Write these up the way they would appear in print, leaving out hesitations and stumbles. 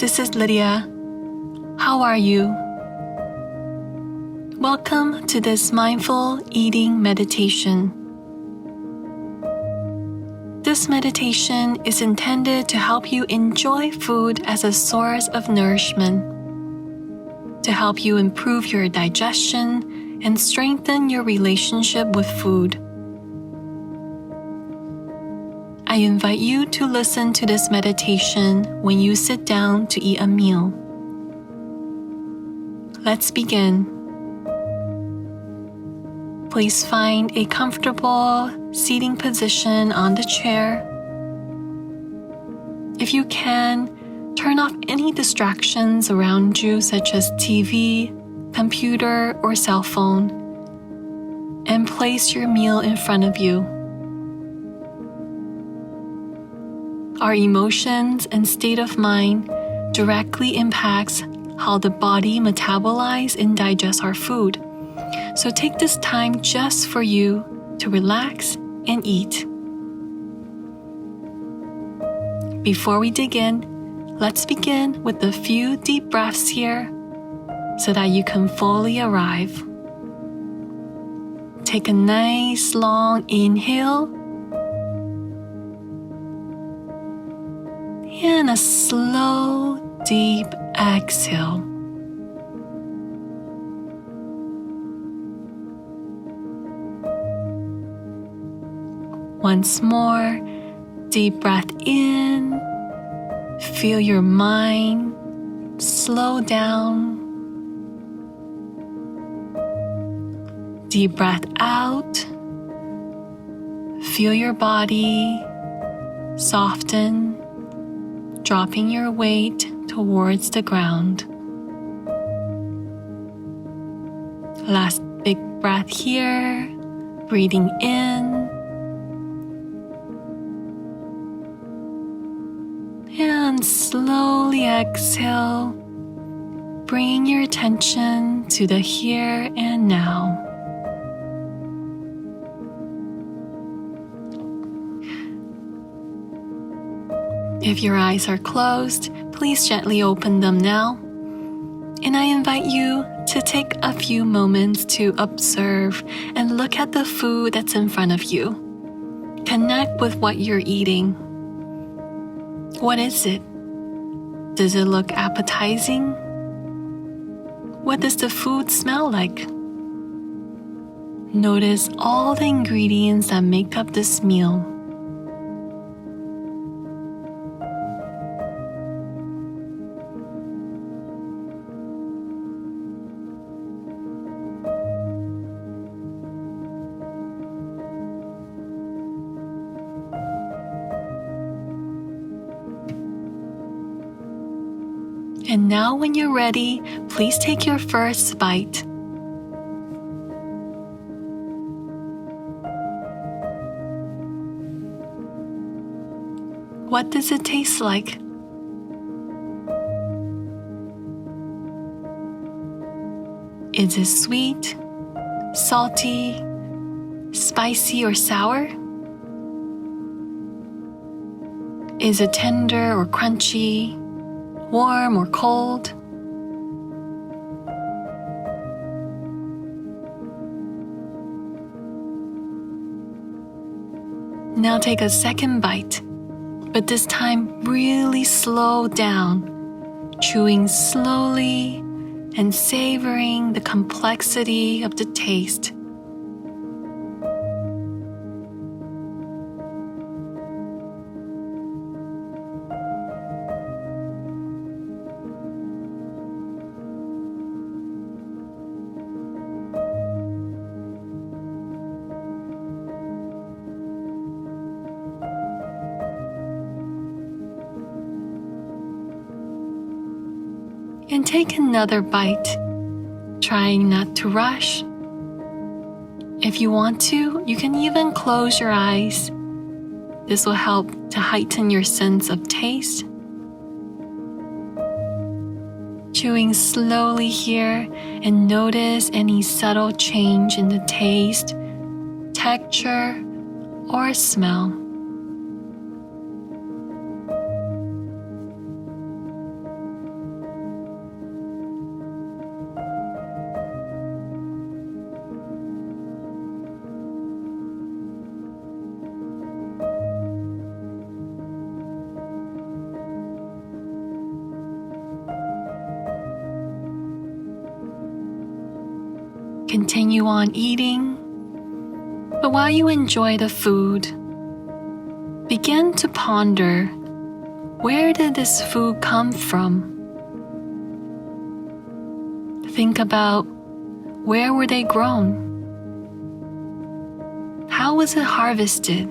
this is Lydia. How are you? Welcome to this mindful eating meditation. This meditation is intended to help you enjoy food as a source of nourishment, to help you improve your digestion and strengthen your relationship with food. I invite you to listen to this meditation when you sit down to eat a meal. Let's begin. Please find a comfortable seating position on the chair. If you can, turn off any distractions around you such as TV, computer, or cell phone, and place your meal in front of you. Our emotions and state of mind directly impacts how the body metabolizes and digests our food. So take this time just for you to relax and eat. Before we dig in, let's begin with a few deep breaths here so that you can fully arrive. Take a nice long inhale and a slow, deep exhale. Once more, deep breath in. Feel your mind slow down. Deep breath out. Feel your body soften, dropping your weight towards the ground. Last big breath here, breathing in and slowly exhale, bringing your attention to the here and now. If your eyes are closed, please gently open them now. And I invite you to take a few moments to observe and look at the food that's in front of you. Connect with what you're eating. What is it? Does it look appetizing? What does the food smell like? Notice all the ingredients that make up this meal. And now when you're ready, please take your first bite. What does it taste like? Is it sweet, salty, spicy, or sour? Is it tender or crunchy? Warm or cold? Now take a second bite, but this time really slow down, chewing slowly and savoring the complexity of the taste. And take another bite, trying not to rush. If you want to, you can even close your eyes. This will help to heighten your sense of taste. Chewing slowly here and notice any subtle change in the taste, texture, or smell. Continue on eating, but while you enjoy the food, begin to ponder, where did this food come from? Think about, where were they grown? How was it harvested?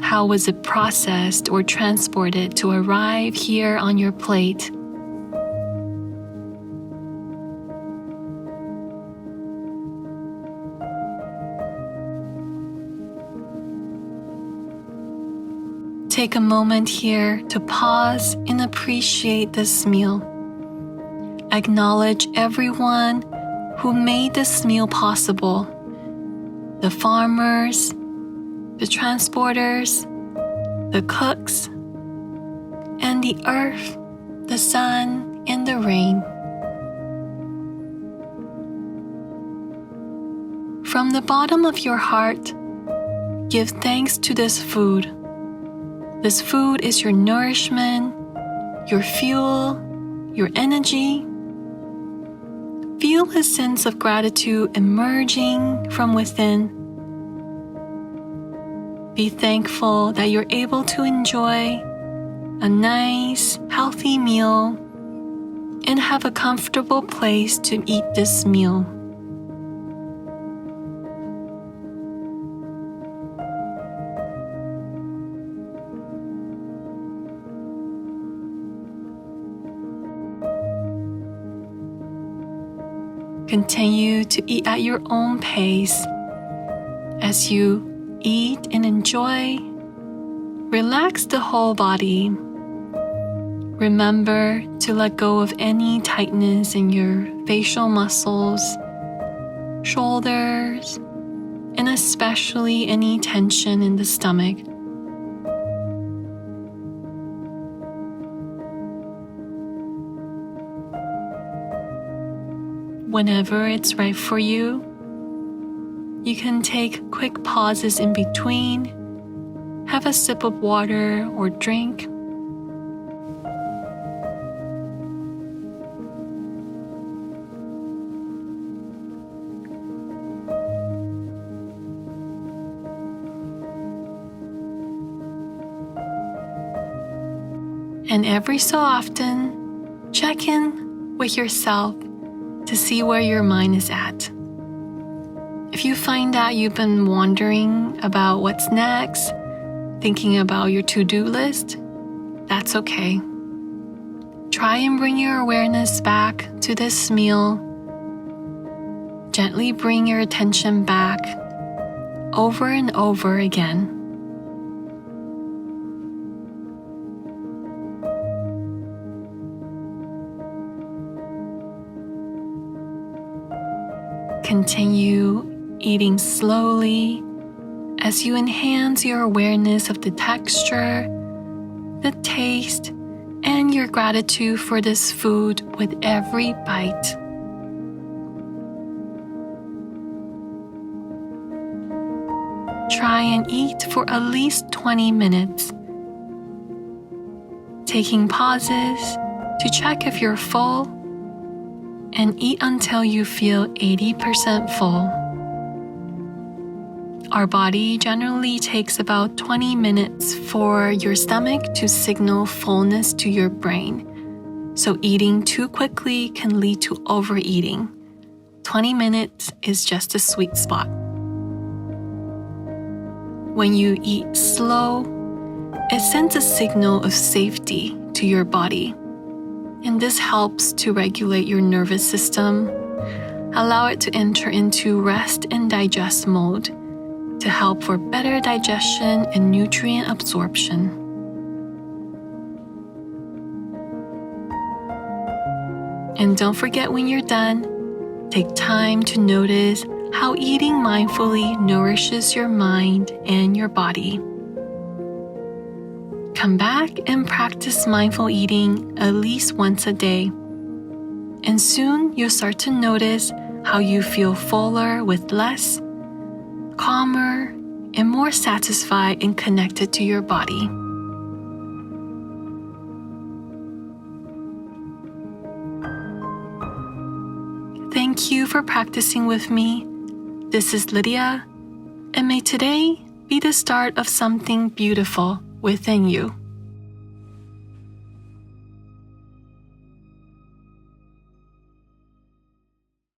How was it processed or transported to arrive here on your plate? Take a moment here to pause and appreciate this meal. Acknowledge everyone who made this meal possible. The farmers, the transporters, the cooks, and the earth, the sun, and the rain. From the bottom of your heart, give thanks to this food. This food is your nourishment, your fuel, your energy. Feel a sense of gratitude emerging from within. Be thankful that you're able to enjoy a nice, healthy meal and have a comfortable place to eat this meal. Continue to eat at your own pace. As you eat and enjoy, relax the whole body. Remember to let go of any tightness in your facial muscles, shoulders, and especially any tension in the stomach. Whenever it's right for you, you can take quick pauses in between, have a sip of water or drink. And every so often, check in with yourself to see where your mind is at. If you find that you've been wondering about what's next, thinking about your to-do list, that's okay. Try and bring your awareness back to this meal. Gently bring your attention back over and over again. Continue eating slowly as you enhance your awareness of the texture, the taste, and your gratitude for this food with every bite. Try and eat for at least 20 minutes, taking pauses to check if you're full, and eat until you feel 80% full. Our body generally takes about 20 minutes for your stomach to signal fullness to your brain, so eating too quickly can lead to overeating. 20 minutes is just a sweet spot. When you eat slow, it sends a signal of safety to your body. And this helps to regulate your nervous system, allow it to enter into rest and digest mode to help for better digestion and nutrient absorption. And don't forget, when you're done, take time to notice how eating mindfully nourishes your mind and your body. Come back and practice mindful eating at least once a day. And soon you'll start to notice how you feel fuller with less, calmer, and more satisfied and connected to your body. Thank you for practicing with me. This is Lydia, and may today be the start of something beautiful within you.